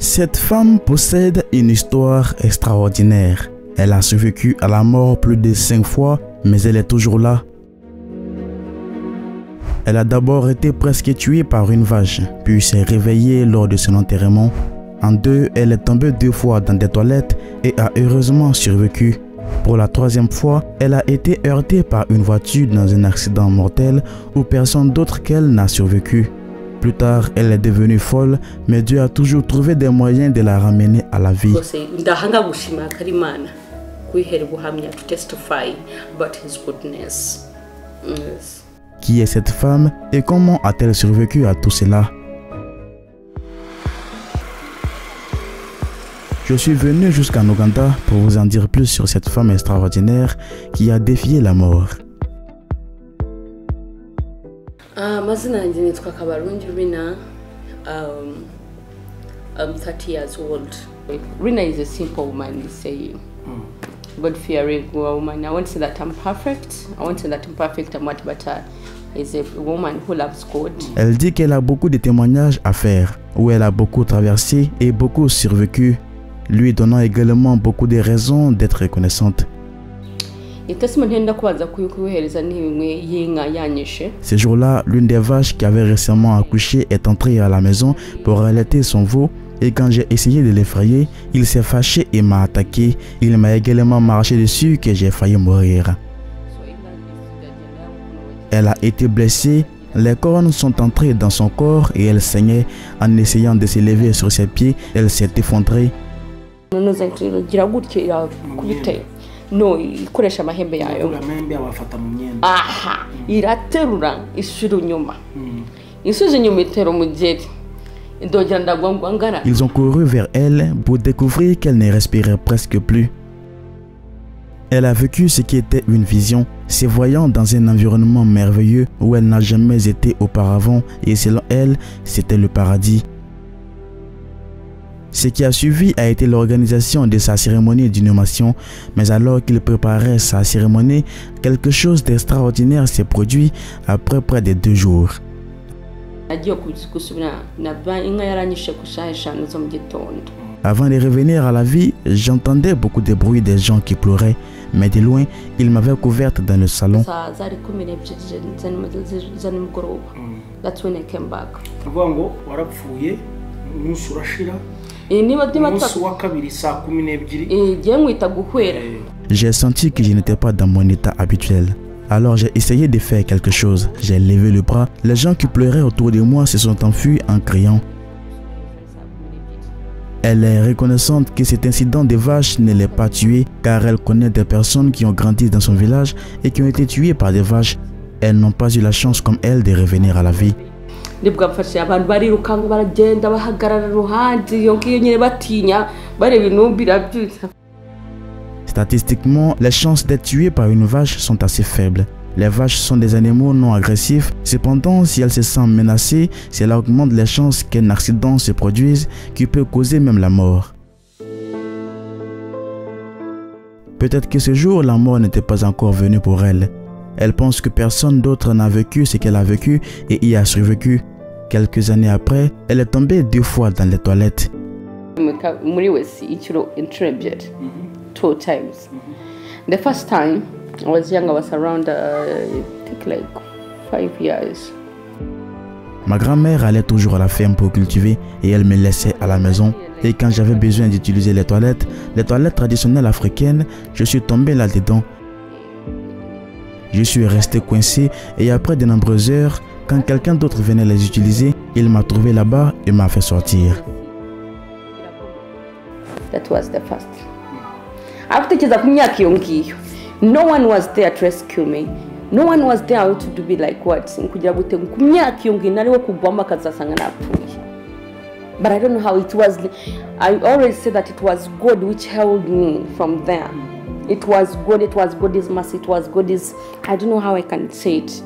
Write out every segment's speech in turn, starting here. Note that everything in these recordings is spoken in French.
Cette femme possède une histoire extraordinaire. Elle a survécu à la mort plus de 5 fois, mais elle est toujours là. Elle a d'abord été presque tuée par une vache, puis s'est réveillée lors de son enterrement. En 2, elle est tombée 2 fois dans des toilettes et a heureusement survécu. Pour la 3e fois, elle a été heurtée par une voiture dans un accident mortel où personne d'autre qu'elle n'a survécu. Plus tard, elle est devenue folle, mais Dieu a toujours trouvé des moyens de la ramener à la vie. Qui est cette femme et comment a-t-elle survécu à tout cela? Je suis venu jusqu'en Ouganda pour vous en dire plus sur cette femme extraordinaire qui a défié la mort. I'm 30 years old. Rina is a simple woman, you say. God-fearing woman. I won't say that I'm perfect. I won't say that I'm perfect at what, but is a woman who loves God. Elle dit qu'elle a beaucoup de témoignages à faire, où elle a beaucoup traversé et beaucoup survécu, lui donnant également beaucoup de raisons d'être reconnaissante. Ce jour-là, l'une des vaches qui avait récemment accouché est entrée à la maison pour allaiter son veau et quand j'ai essayé de l'effrayer, il s'est fâché et m'a attaqué. Il m'a également marché dessus que j'ai failli mourir. Elle a été blessée, les cornes sont entrées dans son corps et elle saignait. En essayant de se lever sur ses pieds, elle s'est effondrée. No, ikoresha amahembe yayo. Aha, iraterura isubira inyuma. Isubiza inyuma itera umugeri. Indogera ndagwangwangara. Ils ont couru vers elle pour découvrir qu'elle ne respirait presque plus. Elle a vécu ce qui était une vision, se voyant dans un environnement merveilleux où elle n'a jamais été auparavant et selon elle, c'était le paradis. Ce qui a suivi a été l'organisation de sa cérémonie d'inhumation, mais alors qu'il préparait sa cérémonie, quelque chose d'extraordinaire s'est produit après près de 2 jours. Avant de revenir à la vie, j'entendais beaucoup de bruit des gens qui pleuraient, mais de loin, ils m'avaient couverte dans le salon. J'ai senti que je n'étais pas dans mon état habituel. Alors j'ai essayé de faire quelque chose. J'ai levé le bras. Les gens qui pleuraient autour de moi se sont enfuis en criant. Elle est reconnaissante que cet incident de vache ne l'ait pas tuée car elle connaît des personnes qui ont grandi dans son village et qui ont été tuées par des vaches. Elles n'ont pas eu la chance comme elle de revenir à la vie. Statistiquement, les chances d'être tuées par une vache sont assez faibles. Les vaches sont des animaux non agressifs. Cependant, si elles se sentent menacées, cela augmente les chances qu'un accident se produise qui peut causer même la mort. Peut-être que ce jour, la mort n'était pas encore venue pour elle. Elle pense que personne d'autre n'a vécu ce qu'elle a vécu et y a survécu. Quelques années après, elle est tombée 2 fois dans les toilettes. 2 times. The first time I was young, I was around I think like 5 years. Ma grand-mère allait toujours à la ferme pour cultiver et elle me laissait à la maison. Et quand j'avais besoin d'utiliser les toilettes traditionnelles africaines, je suis tombé là-dedans. Je suis resté coincé et après de nombreuses heures, quand quelqu'un d'autre venait les utiliser, il m'a trouvé là-bas et m'a fait sortir. That was the first. No one was there to rescue me. No one was there to do me like what? But I don't know how it was. I always say that it was God which held me from there. It was God's mercy, it was God's... I don't know how I can say it.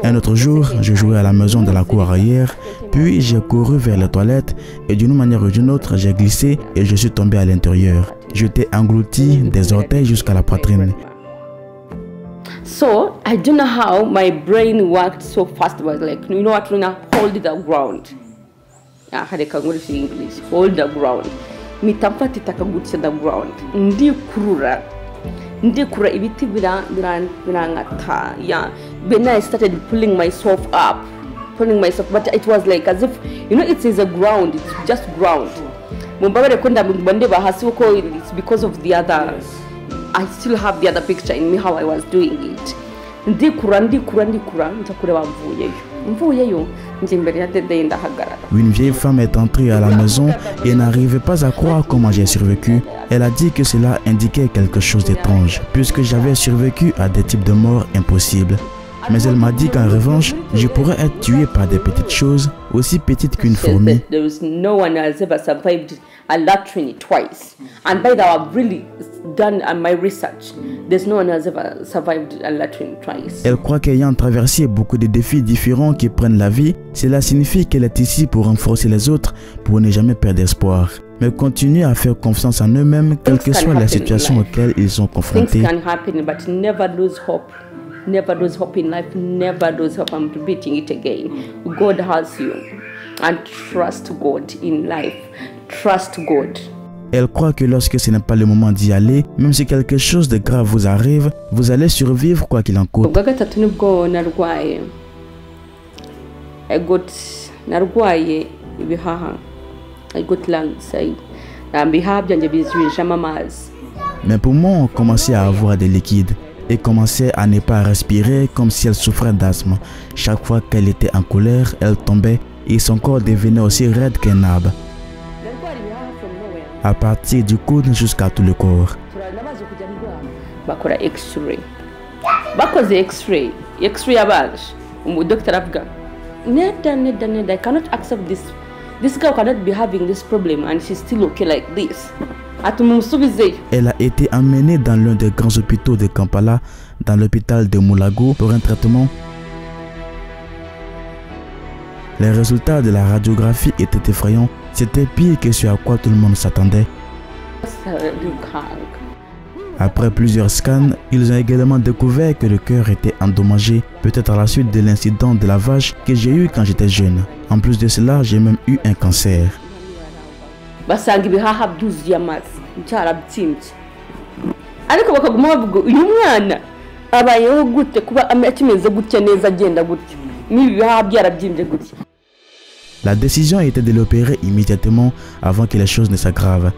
Un autre jour, je jouais à la maison de la cour arrière, puis j'ai couru vers les toilettes et d'une manière ou d'une autre, j'ai glissé et je suis tombé à l'intérieur. J'étais englouti des orteils jusqu'à la poitrine. So, I don't know how my brain worked so fast, but like, you know what, Rina, hold the ground. hareka nguri English hold the ground mitamfata itakagutse the ground ndikurura ibiti birangata when I started pulling myself up but it was like as if it is a ground, it's just ground mumbabare ko ndabandeba hasi uko it's because of the other I still have the other picture in me how I was doing it ndikura nzakureba mvuyeyo Une vieille femme est entrée à la maison et n'arrivait pas à croire comment j'ai survécu. Elle a dit que cela indiquait quelque chose d'étrange, puisque j'avais survécu à des types de morts impossibles. Mais elle m'a dit qu'en revanche, je pourrais être tué par des petites choses, aussi petites qu'une fourmi. No one has ever survived a latrine twice. And by that, I've really done my research. There's no one has ever survived a latrine twice. Elle croit qu'ayant traversé beaucoup de défis différents qui prennent la vie, cela signifie qu'elle est ici pour renforcer les autres, pour ne jamais perdre espoir. Mais continuer à faire confiance en eux-mêmes, quelles que soient les situations auxquelles ils sont confrontés. Things can happen, but never lose hope. Never lose hope in life. Never lose hope. I'm repeating it again. God has you. And trust God in life. Trust God. Elle croit que lorsque ce n'est pas le moment d'y aller, même si quelque chose de grave vous arrive, vous allez survivre quoi qu'il en coûte. Mes poumons ont commencé à avoir des liquides et commençait à ne pas respirer comme si elle souffrait d'asthme. Chaque fois qu'elle était en colère, elle tombait et son corps devenait aussi raide qu'un arbre. À partir du coude jusqu'à tout le corps. I cannot accept this. This girl cannot be having this problem and she's still okay like this. Elle a été emmenée dans l'un des grands hôpitaux de Kampala, dans l'hôpital de Mulago, pour un traitement. Les résultats de la radiographie étaient effrayants. C'était pire que ce à quoi tout le monde s'attendait. Après plusieurs scans, ils ont également découvert que le cœur était endommagé, peut-être à la suite de l'incident de lavage que j'ai eu quand j'étais jeune. En plus de cela, j'ai même eu un cancer. Basanga ibihaha byuzuye amazi cyarabyimbye ariko bakaguma bavuga uyu mwana abayeho gute kuba akimeze gutya neza agenda gutya n'ibihaha byarabyimbye gutya. La décision était de l'opérer immédiatement avant que les choses ne s'aggravent.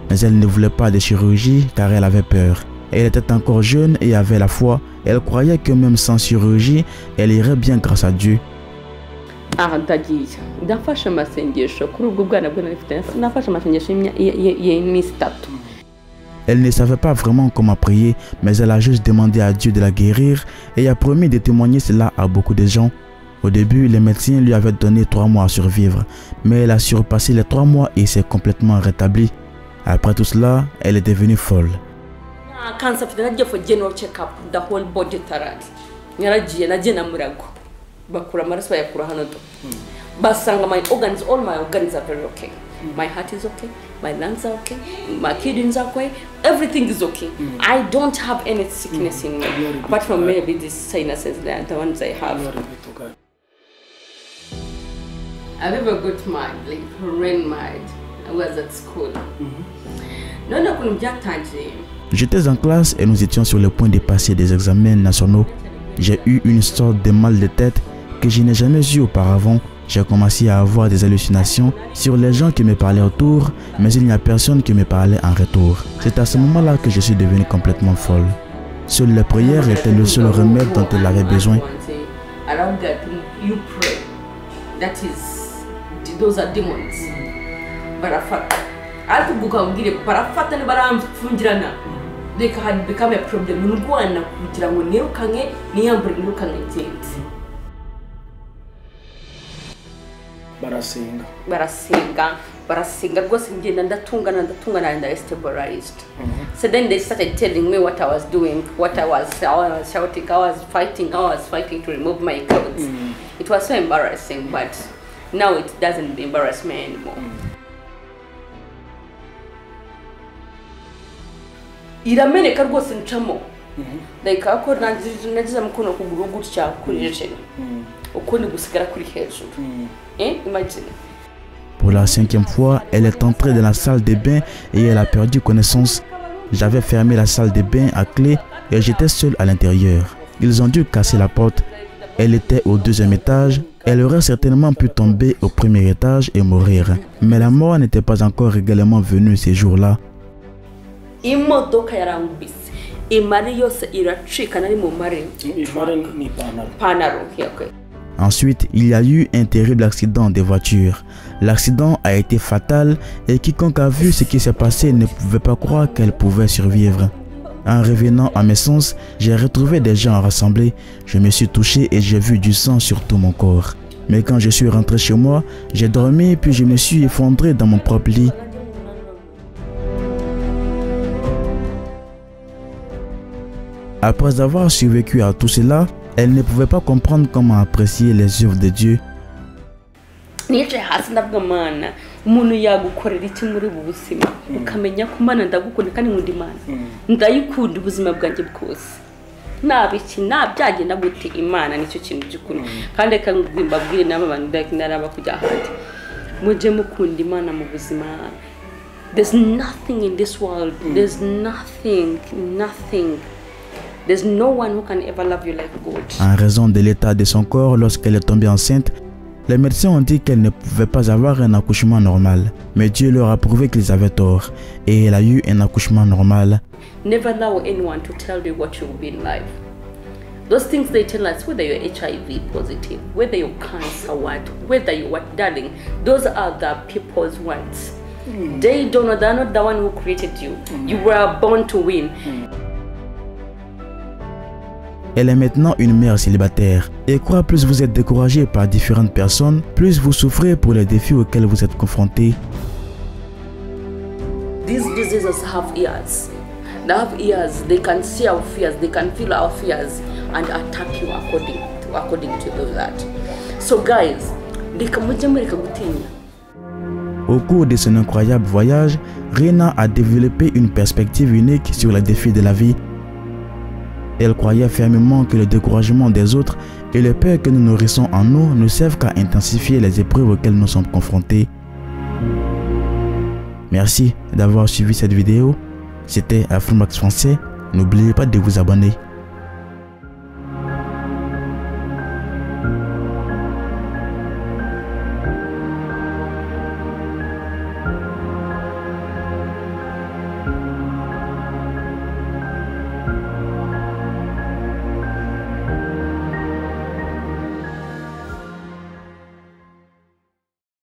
Mais elle ne voulait pas de chirurgie car elle avait peur. Elle était encore jeune et avait la foi. Elle croyait que même sans chirurgie, elle irait bien grâce à Dieu. Elle ne savait pas vraiment comment prier, mais elle a juste demandé à Dieu de la guérir et a promis de témoigner cela à beaucoup de gens. Au début, les médecins lui avaient donné 3 mois à survivre, mais elle a surpassé les 3 mois et s'est complètement rétablie. Après tout cela, elle est devenue folle. Basanga my organs, all my organs are very okay. My heart is okay, my lungs are okay, my kidneys are okay, everything is okay. I don't have any sickness in me, apart from maybe these sinuses, the ones I have. I never got mad, like rain mad. I was at school. J'étais en classe et nous étions sur le point de passer des examens nationaux. J'ai eu une sorte de mal de tête que je n'ai jamais eu auparavant. J'ai commencé à avoir des hallucinations sur les gens qui me parlaient autour, mais il n'y a personne qui me parlait en retour. C'est à ce moment-là que je suis devenue complètement folle. Seules les prières étaient le seul remède dont elle avait besoin. barasinga rwose ngenda ndatungana and stabilized. So then they started telling me what I was doing, what I was shouting, I was fighting to remove my clothes. It was so embarrassing, but now it doesn't embarrass me anymore. Irameneka rwose ncamo like ako nagize mukono kuguru gutya kuri jene ukundi gusigara kuri hejuru Imagine. Pour la 5e fois, elle est entrée dans la salle de bain et elle a perdu connaissance. J'avais fermé la salle de bain à clé et j'étais seul à l'intérieur. Ils ont dû casser la porte. Elle était au 2e étage. Elle aurait certainement pu tomber au 1er étage et mourir. Mais la mort n'était pas encore régulièrement venue ces jours-là. Ensuite, il y a eu un terrible accident de voiture. L'accident a été fatal et quiconque a vu ce qui s'est passé ne pouvait pas croire qu'elle pouvait survivre. En revenant à mes sens, j'ai retrouvé des gens rassemblés. Je me suis touché et j'ai vu du sang sur tout mon corps. Mais quand je suis rentré chez moi, j'ai dormi puis je me suis effondré dans mon propre lit. Après avoir survécu à tout cela, elle ne pouvait pas comprendre comment apprécier les œuvres de Dieu. Umuntu yagukorera iki muri ubu buzima ukamenya ko Imana ndagukunda kandi nkunda Imana ndayikunda ubuzima bwanjye bwose nabiki nabyagenda gute Imana nicyo kintu gikuru kandi reka mbabwire n'aba bantu naraba kujya ahandi muje mukunda Imana mu buzima. There's nothing in this world, there's nothing. There's no one who can ever love you like God. En raison de l'état de son corps lorsqu'elle est tombée enceinte, les médecins ont dit qu'elle ne pouvait pas avoir un accouchement normal. Mais Dieu leur a prouvé qu'ils avaient tort. Et elle a eu un accouchement normal. Never allow anyone to tell you what you will be in life. Those things they tell us, whether you're HIV positive, whether you're cancer, whether you're what, darling, those are the people's words. They don't know, they're not the one who created you. You were born to win. Elle est maintenant une mère célibataire. Et quoi, plus vous êtes découragé par différentes personnes, plus vous souffrez pour les défis auxquels vous êtes confrontés. These diseases have ears. They have ears. They can see our fears. They can feel our fears and attack you according to that. So guys, au cours de son incroyable voyage, Rina a développé une perspective unique sur les défis de la vie. Elle croyait fermement que le découragement des autres et le peur que nous nourrissons en nous ne servent qu'à intensifier les épreuves auxquelles nous sommes confrontés. Merci d'avoir suivi cette vidéo. C'était Afromax Français. N'oubliez pas de vous abonner.